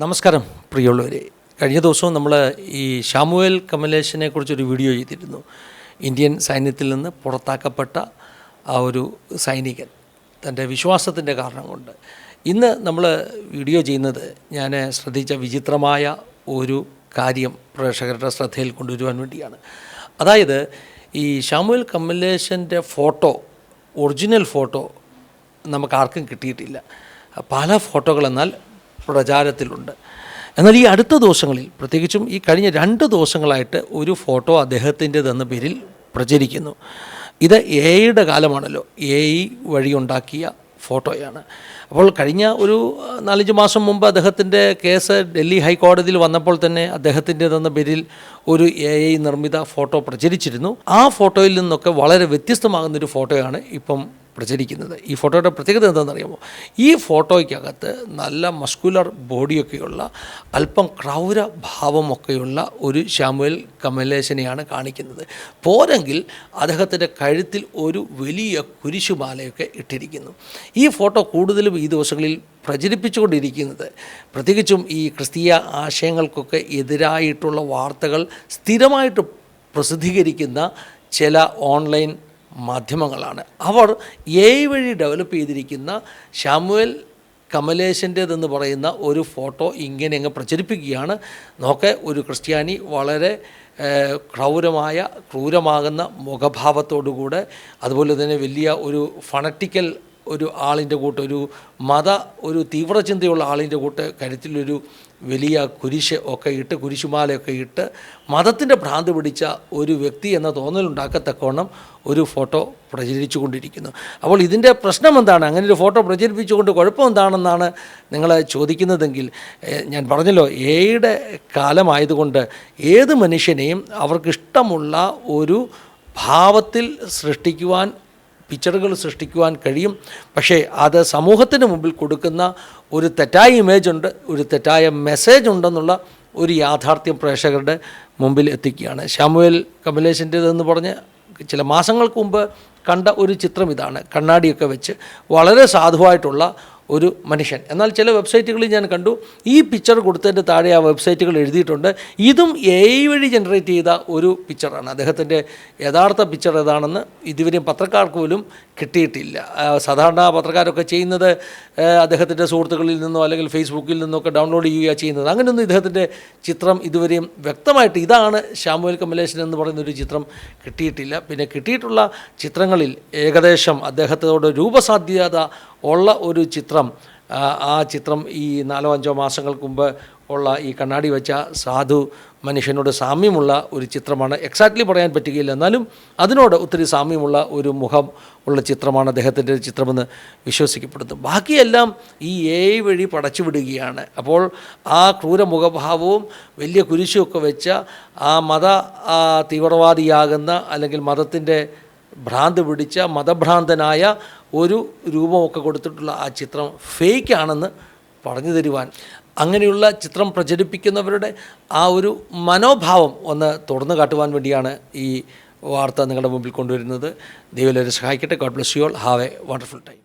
നമസ്കാരം പ്രിയമുള്ളവരെ. കഴിഞ്ഞ ദിവസവും നമ്മൾ ഈ ശാമുവേൽ കമലേഷിനെ കുറിച്ചൊരു വീഡിയോ ചെയ്തിരുന്നു. ഇന്ത്യൻ സൈന്യത്തിൽ നിന്ന് പുറത്താക്കപ്പെട്ട ആ ഒരു സൈനികൻ തൻ്റെ വിശ്വാസത്തിൻ്റെ കാരണം കൊണ്ട്. ഇന്ന് നമ്മൾ വീഡിയോ ചെയ്യുന്നത് ഞാൻ ശ്രദ്ധിച്ച വിചിത്രമായ ഒരു കാര്യം പ്രേക്ഷകരുടെ ശ്രദ്ധയിൽ കൊണ്ടുവരുവാൻ വേണ്ടിയാണ്. അതായത് ഈ ശാമുവേൽ കമലേഷിൻ്റെ ഫോട്ടോ, ഒറിജിനൽ ഫോട്ടോ നമുക്കാർക്കും കിട്ടിയിട്ടില്ല. പല ഫോട്ടോകൾ എന്നാൽ പ്രചാരത്തിലുണ്ട്. എന്നാൽ ഈ അടുത്ത ദിവസങ്ങളിൽ, പ്രത്യേകിച്ചും ഈ കഴിഞ്ഞ 2 ദിവസങ്ങളായിട്ട് ഒരു ഫോട്ടോ അദ്ദേഹത്തിൻ്റെതെന്ന പേരിൽ പ്രചരിക്കുന്നു. ഇത് AI കാലമാണല്ലോ. AI വഴി ഉണ്ടാക്കിയ ഫോട്ടോയാണ്. അപ്പോൾ കഴിഞ്ഞ ഒരു 4-5 മാസം മുമ്പ് അദ്ദേഹത്തിൻ്റെ കേസ് ഡൽഹി ഹൈക്കോടതിയിൽ വന്നപ്പോൾ തന്നെ അദ്ദേഹത്തിൻ്റെതെന്ന പേരിൽ ഒരു AI നിർമ്മിത ഫോട്ടോ പ്രചരിച്ചിരുന്നു. ആ ഫോട്ടോയിൽ നിന്നൊക്കെ വളരെ വ്യത്യസ്തമാകുന്നൊരു ഫോട്ടോയാണ് ഇപ്പം പ്രചരിക്കുന്നത്. ഈ ഫോട്ടോയുടെ പ്രത്യേകത എന്താണെന്നറിയാമോ? ഈ ഫോട്ടോയ്ക്കകത്ത് നല്ല മസ്കുലർ ബോഡിയൊക്കെയുള്ള, അല്പം ക്രൗരഭാവമൊക്കെയുള്ള ഒരു ശാമുവേൽ കമലേഷിനെയാണ് കാണിക്കുന്നത്. പോരെങ്കിൽ അദ്ദേഹത്തിൻ്റെ കഴുത്തിൽ ഒരു വലിയ കുരിശുമാലയൊക്കെ ഇട്ടിരിക്കുന്നു. ഈ ഫോട്ടോ കൂടുതലും ഈ ദിവസങ്ങളിൽ പ്രചരിപ്പിച്ചുകൊണ്ടിരിക്കുന്നത്, പ്രത്യേകിച്ചും ഈ ക്രിസ്തീയ ആശയങ്ങൾക്കൊക്കെ എതിരായിട്ടുള്ള വാർത്തകൾ സ്ഥിരമായിട്ട് പ്രസിദ്ധീകരിക്കുന്ന ചില ഓൺലൈൻ മാധ്യമങ്ങളാണ്. അവർ AI വഴി ഡെവലപ്പ് ചെയ്തിരിക്കുന്ന ശാമുവേൽ കമലേഷിൻ്റെതെന്ന് പറയുന്ന ഒരു ഫോട്ടോ ഇങ്ങനെ അങ്ങ് പ്രചരിപ്പിക്കുകയാണ്. നോക്കെ ഒരു ക്രിസ്ത്യാനി വളരെ ക്രൂരമാകുന്ന മുഖഭാവത്തോടുകൂടെ, അതുപോലെ തന്നെ വലിയ ഒരു ഫണറ്റിക്കൽ ഒരു ആളിൻ്റെ കൂട്ട്, ഒരു തീവ്രചിന്തയുള്ള ആളിൻ്റെ കൂട്ട് കരുത്തിലൊരു വലിയ കുരിശ് ഒക്കെ ഇട്ട്, കുരിശുമാലയൊക്കെ ഇട്ട്, മതത്തിൻ്റെ ഭ്രാന്ത് പിടിച്ച ഒരു വ്യക്തി എന്ന തോന്നലുണ്ടാക്കത്തക്കവണ്ണം ഒരു ഫോട്ടോ പ്രചരിച്ചു കൊണ്ടിരിക്കുന്നു. അപ്പോൾ ഇതിൻ്റെ പ്രശ്നം എന്താണ്? അങ്ങനെ ഒരു ഫോട്ടോ പ്രചരിപ്പിച്ചുകൊണ്ട് കുഴപ്പം എന്താണെന്നാണ് നിങ്ങൾ ചോദിക്കുന്നതെങ്കിൽ, ഞാൻ പറഞ്ഞല്ലോ, AI കാലമായതുകൊണ്ട് ഏത് മനുഷ്യനെയും അവർക്കിഷ്ടമുള്ള ഒരു ഭാവത്തിൽ സൃഷ്ടിക്കുവാൻ, പിക്ചറുകൾ സൃഷ്ടിക്കുവാൻ കഴിയും. പക്ഷേ അത് സമൂഹത്തിന് മുമ്പിൽ കൊടുക്കുന്ന ഒരു തെറ്റായ ഇമേജ് ഉണ്ട്, ഒരു തെറ്റായ മെസ്സേജ് ഉണ്ടെന്നുള്ള ഒരു യാഥാർത്ഥ്യം പ്രേക്ഷകരുടെ മുമ്പിൽ എത്തിക്കുകയാണ്. ശാമുവേൽ കമലേഷിൻ്റെതെന്ന് പറഞ്ഞ് ചില മാസങ്ങൾക്ക് മുമ്പ് കണ്ട ഒരു ചിത്രം ഇതാണ്. കണ്ണാടിയൊക്കെ വെച്ച് വളരെ സാധുവായിട്ടുള്ള ഒരു മനുഷ്യൻ. എന്നാൽ ചില വെബ്സൈറ്റുകളിൽ ഞാൻ കണ്ടു, ഈ പിക്ചർ കൊടുത്തതിൻ്റെ താഴെ ആ വെബ്സൈറ്റുകൾ എഴുതിയിട്ടുണ്ട്, ഇതും AI വഴി ജനറേറ്റ് ചെയ്ത ഒരു പിക്ചറാണ്. അദ്ദേഹത്തിൻ്റെ യഥാർത്ഥ പിക്ചർ ഏതാണെന്ന് ഇതുവരെയും പത്രക്കാർക്ക് പോലും കിട്ടിയിട്ടില്ല. സാധാരണ പത്രക്കാരൊക്കെ ചെയ്യുന്നത് അദ്ദേഹത്തിൻ്റെ സുഹൃത്തുക്കളിൽ നിന്നോ അല്ലെങ്കിൽ ഫേസ്ബുക്കിൽ നിന്നൊക്കെ ഡൗൺലോഡ് ചെയ്യുകയാണ് ചെയ്യുന്നത്. അങ്ങനെയൊന്നും ഇദ്ദേഹത്തിൻ്റെ ചിത്രം ഇതുവരെയും വ്യക്തമായിട്ട് ഇതാണ് ശാമുവേൽ കമലേഷൻ എന്ന് പറയുന്നൊരു ചിത്രം കിട്ടിയിട്ടില്ല. പിന്നെ കിട്ടിയിട്ടുള്ള ചിത്രങ്ങളിൽ ഏകദേശം അദ്ദേഹത്തോട് രൂപസാധ്യത ഉള്ള ഒരു ചിത്രം, ആ ചിത്രം ഈ 4-5 മാസങ്ങൾക്ക് മുമ്പ് ഉള്ള ഈ കണ്ണാടി വെച്ച സാധു മനുഷ്യനോട് സാമ്യമുള്ള ഒരു ചിത്രമാണ്. എക്സാക്ട്ലി പറയാൻ പറ്റുകയില്ല, എന്നാലും അതിനോട് ഒത്തിരി സാമ്യമുള്ള ഒരു മുഖം ഉള്ള ചിത്രമാണ് അദ്ദേഹത്തിൻ്റെ ചിത്രമെന്ന് വിശ്വസിക്കപ്പെടുന്നു. ബാക്കിയെല്ലാം ഈ AI വഴി പടച്ചു വിടുകയാണ്. അപ്പോൾ ആ ക്രൂര മുഖഭാവവും വലിയ കുരിശുമൊക്കെ വെച്ച ആ തീവ്രവാദിയാകുന്ന, അല്ലെങ്കിൽ മതത്തിൻ്റെ ഭ്രാന്ത് പിടിച്ച, മതഭ്രാന്തനായ ഒരു രൂപമൊക്കെ കൊടുത്തിട്ടുള്ള ആ ചിത്രം ഫേക്കാണെന്ന് പറഞ്ഞു തരുവാൻ, അങ്ങനെയുള്ള ചിത്രം പ്രചരിപ്പിക്കുന്നവരുടെ ആ ഒരു മനോഭാവം ഒന്ന് തുറന്നു കാട്ടുവാൻ വേണ്ടിയാണ് ഈ വാർത്ത നിങ്ങളുടെ മുമ്പിൽ കൊണ്ടുവരുന്നത്. ദൈവം എല്ലാവരും സഹായിക്കട്ടെ. God bless you all. Have A wonderful time.